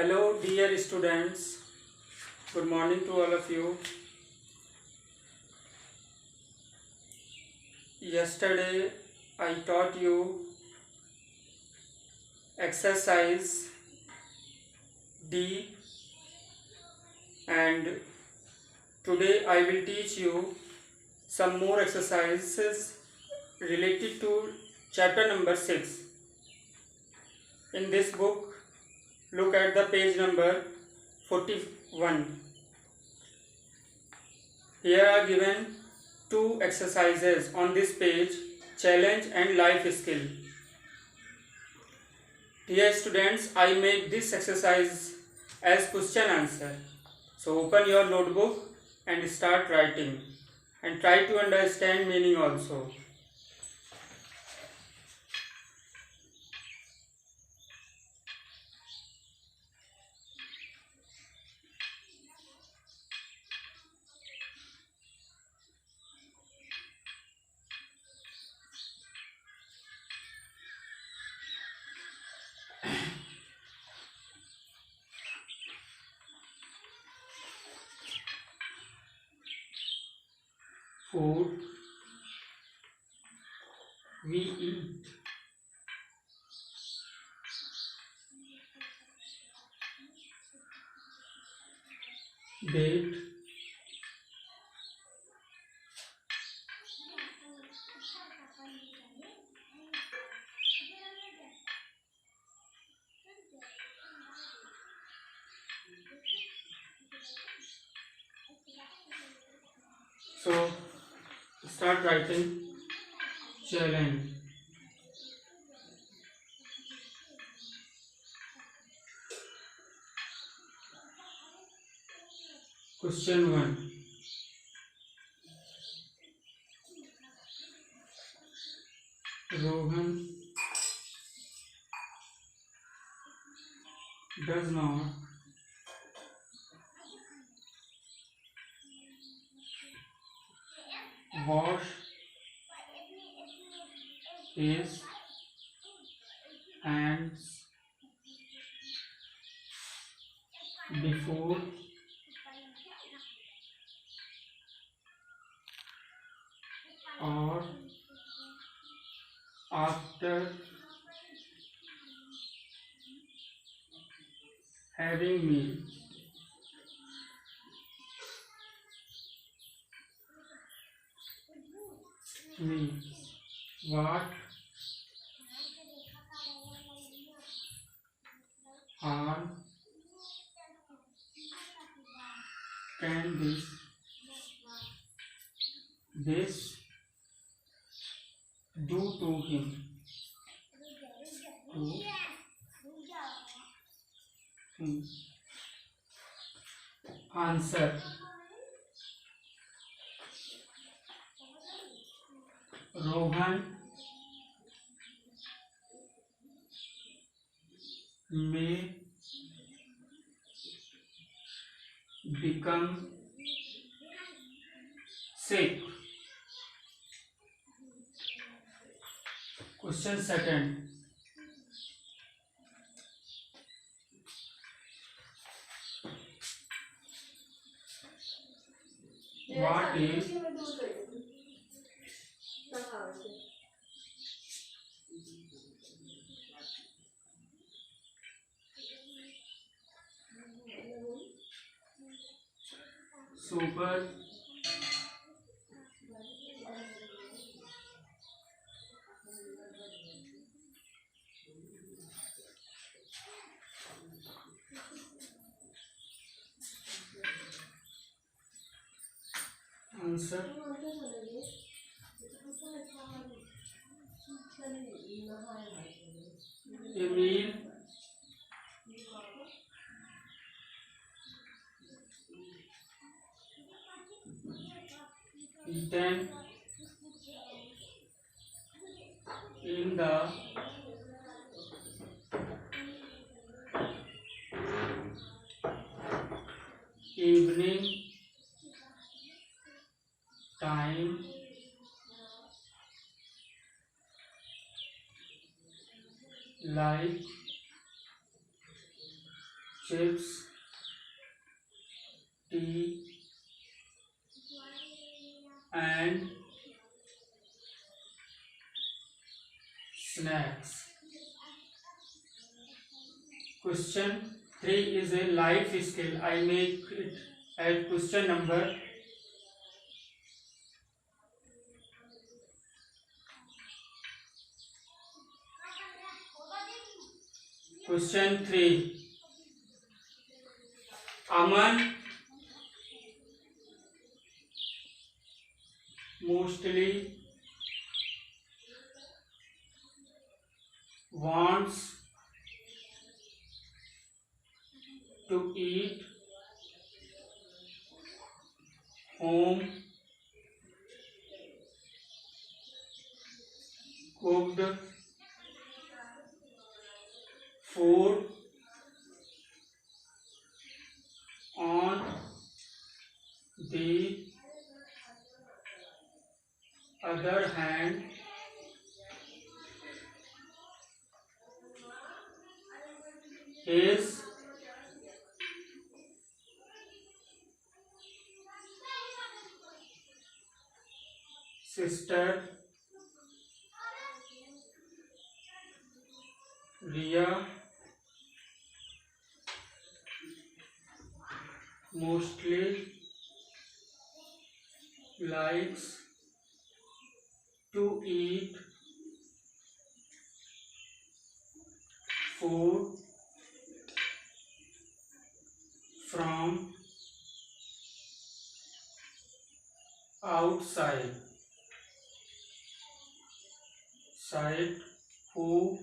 Hello, dear students. Good morning to all of you. Yesterday, I taught you exercise D, and today I will teach you some more exercises related to chapter number 6. In this book, look at the page number 41. Here are given two exercises on this page, challenge and life skill. Dear students, I make this exercise as question answer. So open your notebook and start writing and try to understand meaning also. Food we eat. Date so start writing challenge. Question 1. Rohan does not wash his hands before or after having meal. Means what harm can this do to him? To him. Answer. Rohan may become sick. Question second. What is super answer? A meal eaten in the evening time like chips, tea, and snacks. Question 3 is a life skill. I make it as question number. Question 3. Aman mostly wants to eat home cooked food. On the other hand, his sister Ria mostly likes to eat food from outside. Who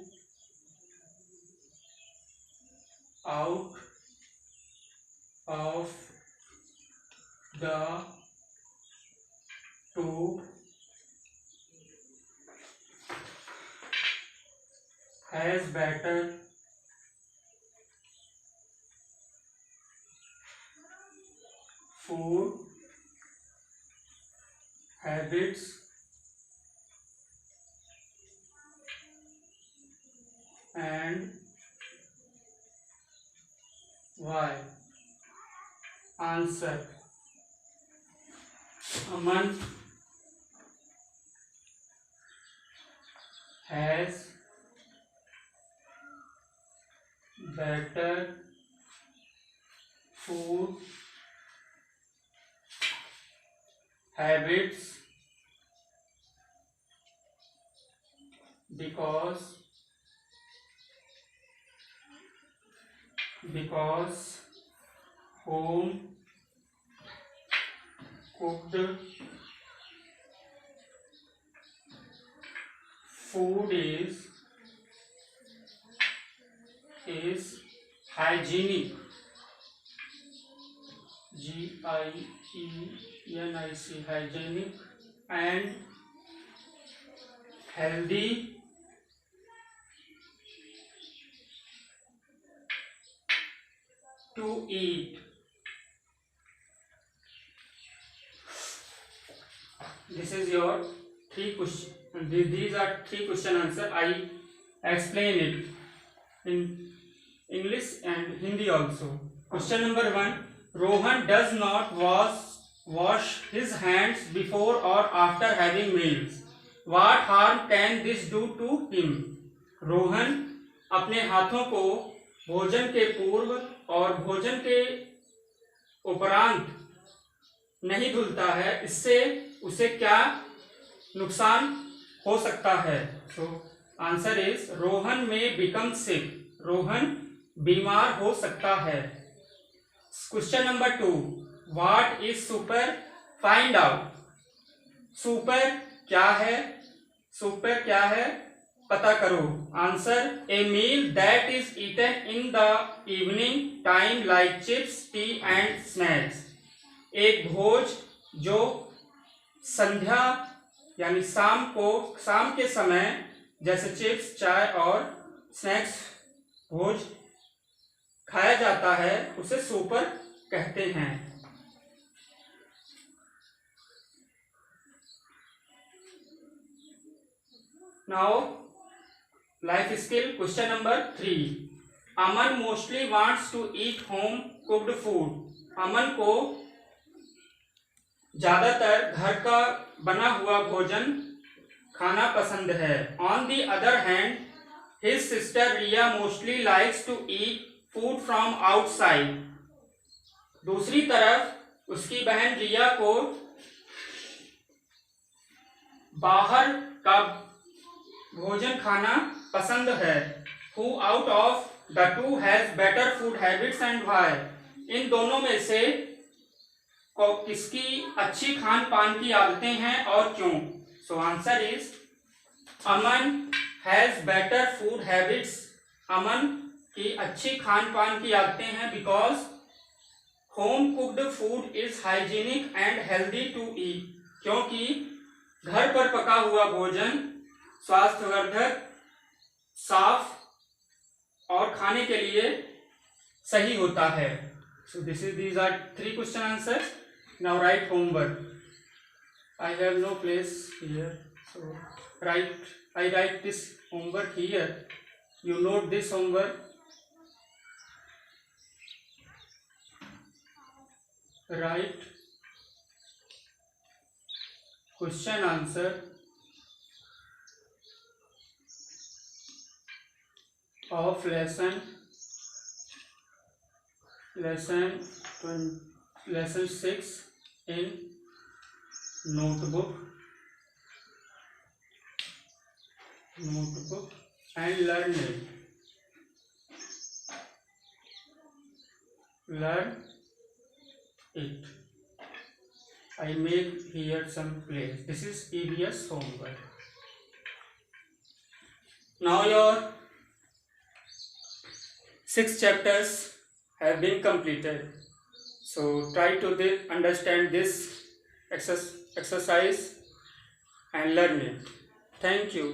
out of the two has better food habits and why? Answer. Aman has better food habits because home cooked food is hygienic. G-I-E-N-I-C, hygienic and healthy to eat. This is your three question. These are three question answer. I explain it in English and Hindi also. Question number 1. Rohan does not wash his hands before or after having meals. What harm can this do to him? Rohan अपने हाथों को भोजन के पूर्व और भोजन के उपरांत नहीं धुलता है, इससे उसे क्या नुकसान हो सकता है? सो आंसर इज रोहन में बिकम सिक. रोहन बीमार हो सकता है. Question number 2. What is supper? Find out. Supper क्या है? सुपर क्या है? पता करो. Answer a meal that is eaten in the evening time like chips, tea and snacks. एक भोज जो संध्या यानी शाम के समय जैसे चिप्स, चाय और स्नैक्स भोज खाया जाता है, उसे सुपर कहते हैं. Now life skill question number 3. Aman mostly wants to eat home cooked food. Aman को ज्यादातर घर का बना हुआ भोजन खाना पसंद है। On the other hand his sister Riya mostly likes to eat food from outside. दूसरी तरफ उसकी बहन रिया को बाहर का भोजन खाना पसंद है। Who out of the two has better food habits and why? इन दोनों में से किसकी अच्छी खान पान की आदतें हैं और क्यों? So answer is Aman has better food habits. अमन की अच्छी खान पान की आदतें हैं because home cooked food is hygienic and healthy to eat. क्योंकि घर पर पका हुआ भोजन स्वास्थ्यवर्धक, साफ और खाने के लिए सही होता है। So these are 3 question answers. Now write homework. I have no place here, so I write this homework here. You note this homework. Write question answer of lesson 6 in notebook and learn it. I make here some place. This is EBS homework. Now your 6 chapters have been completed. So try to understand this exercise and learn it. Thank you.